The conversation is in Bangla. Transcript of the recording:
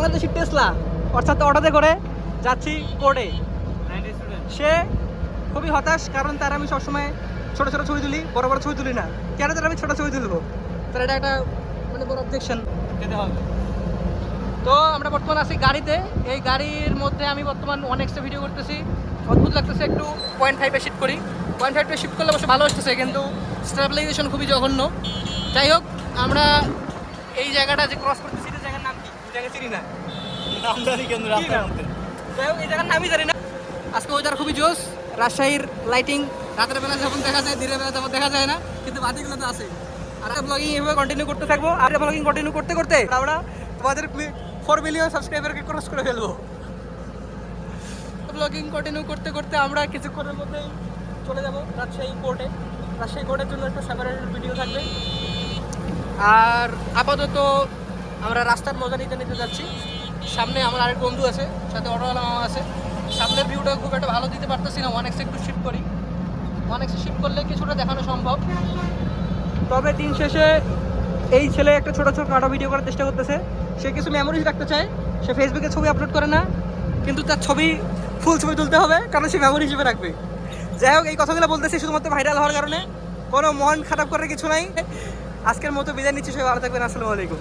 বাংলাদেশি টেসলা অর্থাৎ অটোতে করে যাচ্ছি কোর্টে। সে খুবই হতাশ, কারণ তার আমি সবসময় ছোটো ছোটো ছবি তুলি, বড় বড় ছবি তুলি না। কেন তার আমি ছোটো ছবি তুলবো? তার এটা একটা মানে বড় অবজেকশন খেতে হবে। তো আমরা বর্তমান আছি গাড়িতে। এই গাড়ির মধ্যে আমি বর্তমান 1x ভিডিও করতেছি। অদ্ভুত লাগতেছে, একটু 0.5-এ শিফট করি। 0.5-এ শিফট করলে অবশ্য ভালো আসতেছে, কিন্তু স্টেবিলাইজেশন খুবই জঘন্য। যাই হোক, আমরা এই জায়গাটা যে ক্রস করতেছি, এই জায়গার নাম কি? এই জায়গা চিনি না, নাম জানি কেন রাস্তার মধ্যে। যাই হোক, এই জায়গার নামই জানি না। আজকে ওয়েদার খুবই জোস। রাজশাহীর লাইটিং রাতের বেলা যখন দেখা যায়, দিনের বেলা যখন দেখা যায় না, কিন্তু বাতিগুলো তো আছে। আর ব্লগিং এভাবে কন্টিনিউ করতে থাকবো। আর ব্লগিং কন্টিনিউ করতে করতে আমরা তোমাদের 4 মিলিয়ন সাবস্ক্রাইবারকে ক্রস করে ফেলবো। ব্লগিং কন্টিনিউ করতে করতে আমরা কিছুক্ষণের মধ্যেই চলে যাব রাজশাহী কোর্টে। রাজশাহী কোর্টের জন্য একটা সেপারেট ভিডিও থাকবে। আর আপাতত আমরা রাস্তার মজা নিতে নিতে যাচ্ছি। সামনে আমার আরেক বন্ধু আছে, সাথে অটোওয়ালা মামা আছে। সামনের ভিউটা খুব একটা ভালো দিতে পারতেছি না, 1x একটু শিফট করি। 1x শিফট করলে কিছুটা দেখানো সম্ভব। তবে দিন শেষে এই ছেলে একটা ছোটো ছোটো কাটা ভিডিও করার চেষ্টা করতেছে। সে কিছু মেমোরিজ রাখতে চায়। সে ফেসবুকে ছবি আপলোড করে না, কিন্তু তার ছবি ফুল ছবি তুলতে হবে, কারণ সে মেমোরি হিসেবে রাখবে। যাই হোক, এই কথাগুলো বলতেছি শুধুমাত্র ভাইরাল হওয়ার কারণে, কোনো মন খারাপ করার কিছু নাই। আজকের মতো বিদায় নিচ্ছি, সবাই ভালো থাকবেন। আসসালামু আলাইকুম।